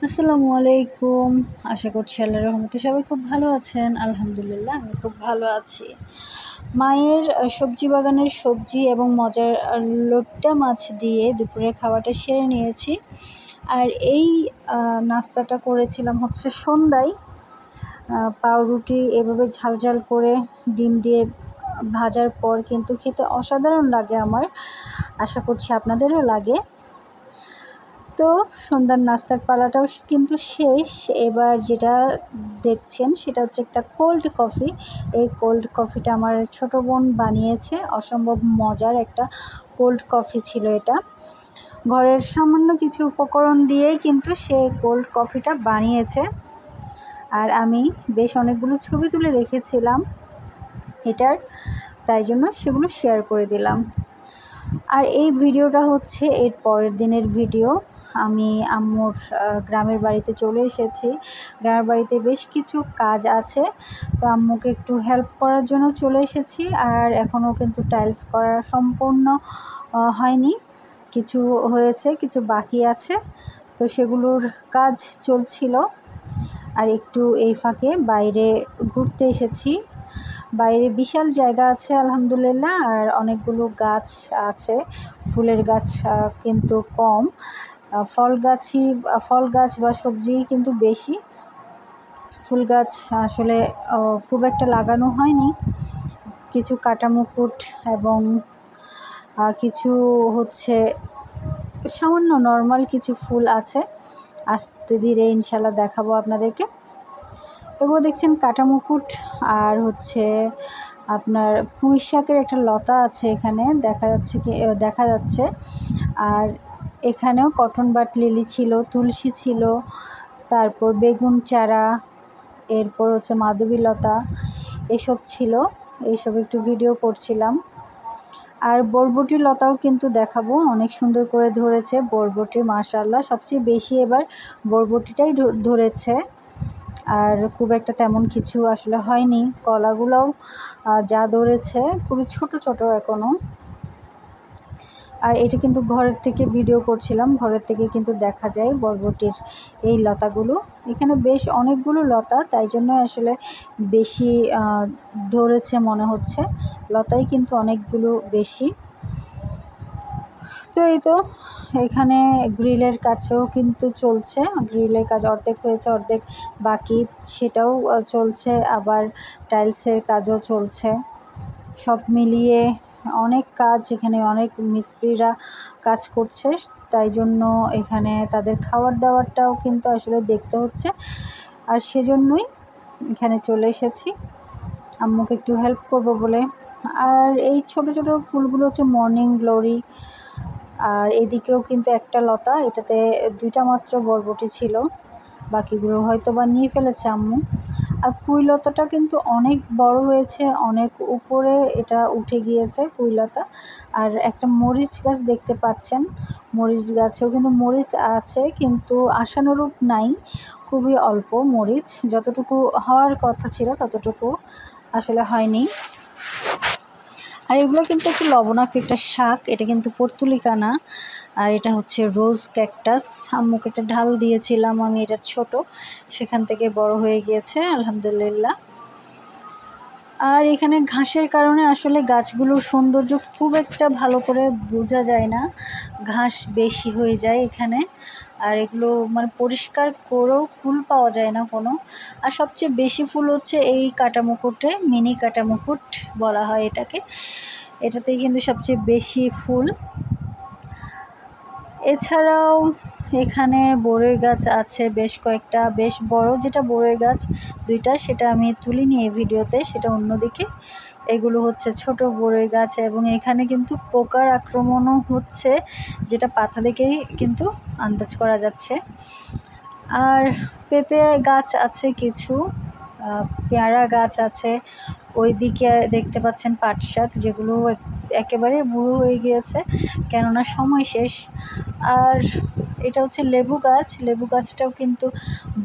আসসালামু আলাইকুম। আশা করছি আল্লাহর রহমতে সবাই খুব ভালো আছেন। আলহামদুলিল্লাহ আমি খুব ভালো আছি। মায়ের সবজি বাগানের সবজি এবং মজার লোট্টা মাছ দিয়ে দুপুরের খাওয়াটা সেরে নিয়েছি। আর এই নাস্তাটা করেছিলাম হচ্ছে সন্ধ্যায়। পাউরুটি এভাবে ঝাল ঝাল করে ডিম দিয়ে ভাজার পর কিন্তু খেতে অসাধারণ লাগে আমার। আশা করছি আপনাদেরও লাগে। তো সন্ধ্যার নাস্তার পালাটাও কিন্তু শেষ। এবার যেটা দেখছেন সেটা হচ্ছে একটা কোল্ড কফি। এই কোল্ড কফিটা আমার ছোটো বোন বানিয়েছে। অসম্ভব মজার একটা কোল্ড কফি ছিল এটা। ঘরের সামান্য কিছু উপকরণ দিয়েই কিন্তু সে কোল্ড কফিটা বানিয়েছে। আর আমি বেশ অনেকগুলো ছবি তুলে রেখেছিলাম এটার, তাই জন্য সেগুলো শেয়ার করে দিলাম। আর এই ভিডিওটা হচ্ছে এর পরের দিনের ভিডিও। আমি আম্মুর গ্রামের বাড়িতে চলে এসেছি। গ্রামের বাড়িতে বেশ কিছু কাজ আছে, তো আম্মুকে একটু হেল্প করার জন্য চলে এসেছি। আর এখনও কিন্তু টাইলস করা সম্পূর্ণ হয়নি, কিছু হয়েছে, কিছু বাকি আছে, তো সেগুলোর কাজ চলছিল। আর একটু এই ফাঁকে বাইরে ঘুরতে এসেছি। বাইরে বিশাল জায়গা আছে আলহামদুলিল্লাহ, আর অনেকগুলো গাছ আছে। ফুলের গাছ কিন্তু কম, ফল গাছ বা সবজি কিন্তু বেশি। ফুল গাছ আসলে খুব একটা লাগানো হয়নি। কিছু কাটামুকুট এবং কিছু হচ্ছে সামান্য নর্মাল কিছু ফুল আছে। আস্তে ধীরে ইনশাল্লাহ দেখাবো আপনাদেরকে। এগুলো দেখছেন কাটামুকুট, আর হচ্ছে আপনার পুঁই শাকের একটা লতা আছে এখানে দেখা যাচ্ছে। আর এখানেও কটন বাট লিলি ছিল, তুলসী ছিল, তারপর বেগুন চারা, এরপর হচ্ছে মাধবীলতা, এসব ছিল। এইসব একটু ভিডিও করছিলাম। আর বরবটি লতাও কিন্তু দেখাবো, অনেক সুন্দর করে ধরেছে বরবটি, মাশাআল্লাহ। সবচেয়ে বেশি এবার বরবটিটাই ধরেছে, আর খুব একটা তেমন কিছু আসলে হয়নি। কলাগুলোও যা ধরেছে খুবই ছোট ছোট এখনও। আর এটা কিন্তু ঘরের থেকে ভিডিও করছিলাম, ঘরের থেকে কিন্তু দেখা যায় বরবটির এই লতাগুলো। এখানে বেশ অনেকগুলো লতা, তাই জন্য আসলে বেশি ধরেছে মনে হচ্ছে। লতাই কিন্তু অনেকগুলো বেশি। তো এই তো এখানে গ্রিলের কাছেও কিন্তু চলছে, গ্রিলের কাজ অর্ধেক হয়েছে অর্ধেক বাকি, সেটাও চলছে। আবার টাইলসের কাজও চলছে। সব মিলিয়ে অনেক কাজ এখানে, অনেক মিস্ত্রিরা কাজ করছে, তাই জন্য এখানে তাদের খাবার দাবারটাও কিন্তু আসলে দেখতে হচ্ছে। আর সেজন্যই এখানে চলে এসেছি আম্মুকে একটু হেল্প করব বলে। আর এই ছোট ছোট ফুলগুলো হচ্ছে মর্নিং গ্লোরি। আর এদিকেও কিন্তু একটা লতা, এটাতে দুইটা মাত্র বরবটি ছিল, বাকিগুলো হয়তো বা নিয়ে ফেলেছে আম্মু। আর পুঁই লতাটা কিন্তু অনেক বড় হয়েছে, অনেক উপরে এটা উঠে গিয়েছে পুঁই লতা। আর একটা মরিচ গাছ দেখতে পাচ্ছেন, মরিচ গাছেও কিন্তু মরিচ আছে, কিন্তু আশানুরূপ নাই, খুবই অল্প মরিচ। যতটুকু হওয়ার কথা ছিল ততটুকু আসলে হয়নি। আর এগুলো কিন্তু একটু লবণাক্ত একটা শাক, এটা কিন্তু পর্তুলিকা না। আর এটা হচ্ছে রোজ ক্যাকটাস। আম্মুকে একটা ঢাল দিয়েছিলাম আমি, এটা ছোট, সেখান থেকে বড় হয়ে গিয়েছে আলহামদুলিল্লাহ। আর এখানে ঘাসের কারণে আসলে গাছগুলোর সৌন্দর্য খুব একটা ভালো করে বোঝা যায় না, ঘাস বেশি হয়ে যায় এখানে। আর এগুলো মানে পরিষ্কার করেও ফুল পাওয়া যায় না কোনো। আর সবচেয়ে বেশি ফুল হচ্ছে এই কাটামুকুটে, মিনি কাটামুকুট বলা হয় এটাকে, এটাতেই কিন্তু সবচেয়ে বেশি ফুল। এছাড়াও এখানে বড়ই গাছ আছে বেশ কয়েকটা, বেশ বড় যেটা বড়ই গাছ দুইটা, সেটা আমি তুলিনি এই ভিডিওতে, সেটা অন্যদিকে। এগুলো হচ্ছে ছোট বড়ই গাছ, এবং এখানে কিন্তু পোকার আক্রমণও হচ্ছে, যেটা পাতা দেখেই কিন্তু আন্দাজ করা যাচ্ছে। আর পেঁপে গাছ আছে কিছু, পেয়ারা গাছ আছে। ওইদিকে দেখতে পাচ্ছেন পাট শাক, যেগুলো একেবারে বুড়ো হয়ে গিয়েছে, কেননা সময় শেষ। আর এটা হচ্ছে লেবু গাছ, লেবু গাছটাও কিন্তু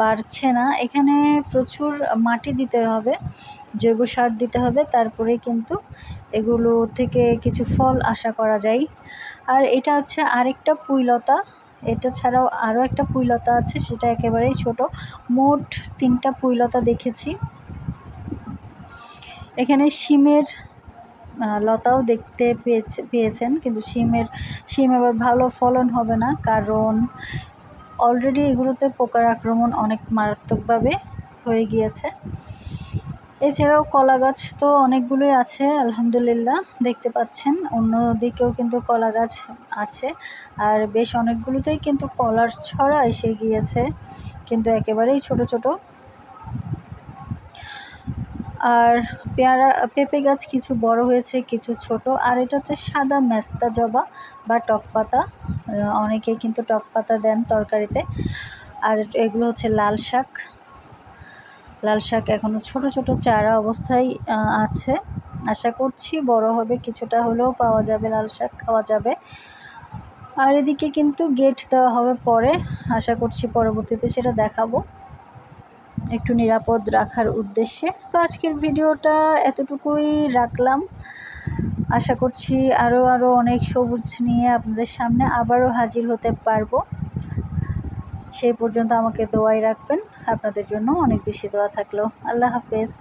বাড়ছে না। এখানে প্রচুর মাটি দিতে হবে, জৈব সার দিতে হবে, তারপরে কিন্তু এগুলো থেকে কিছু ফল আশা করা যায়। আর এটা হচ্ছে আরেকটা পুঁইলতা, এটা ছাড়াও আরও একটা পুঁইলতা আছে, সেটা একেবারেই ছোট। মোট 3টা পুঁইলতা দেখেছি। এখানে শিমের লতাও দেখতে পেয়েছেন, কিন্তু শিম আবার ভালো ফলন হবে না, কারণ অলরেডি এগুলোতে পোকার আক্রমণ অনেক মারাত্মকভাবে হয়ে গিয়েছে। এছাড়াও কলা গাছ তো অনেকগুলোই আছে আলহামদুলিল্লাহ, দেখতে পাচ্ছেন অন্যদিকেও কিন্তু কলা গাছ আছে, আর বেশ অনেকগুলোতেই কিন্তু কলার ছড়া এসে গিয়েছে, কিন্তু একেবারেই ছোট ছোট। আর পেঁপে গাছ কিছু বড় হয়েছে, কিছু ছোট। আর এটা হচ্ছে সাদা মেস্তা জবা বা টক পাতা, অনেকে কিন্তু টক পাতা দেন তরকারিতে। আর এগুলো হচ্ছে লাল শাক এখনো ছোট ছোট চারা অবস্থায় আছে, আশা করছি বড় হবে, কিছুটা হলেও পাওয়া যাবে, লাল শাক খাওয়া যাবে। আর এদিকে কিন্তু গেট দেওয়া হবে পরে, আশা করছি পরবর্তীতে সেটা দেখাবো একটু নিরাপদ রাখার উদ্দেশ্যে। তো আজকের ভিডিওটা এতটুকুই রাখলাম, আশা করছি আরও অনেক সবুজ নিয়ে আপনাদের সামনে আবারও হাজির হতে পারবো। সেই পর্যন্ত আমাকে দোয়ায় রাখবেন, আপনাদের জন্য অনেক বেশি দোয়া থাকলো। আল্লাহ হাফেজ।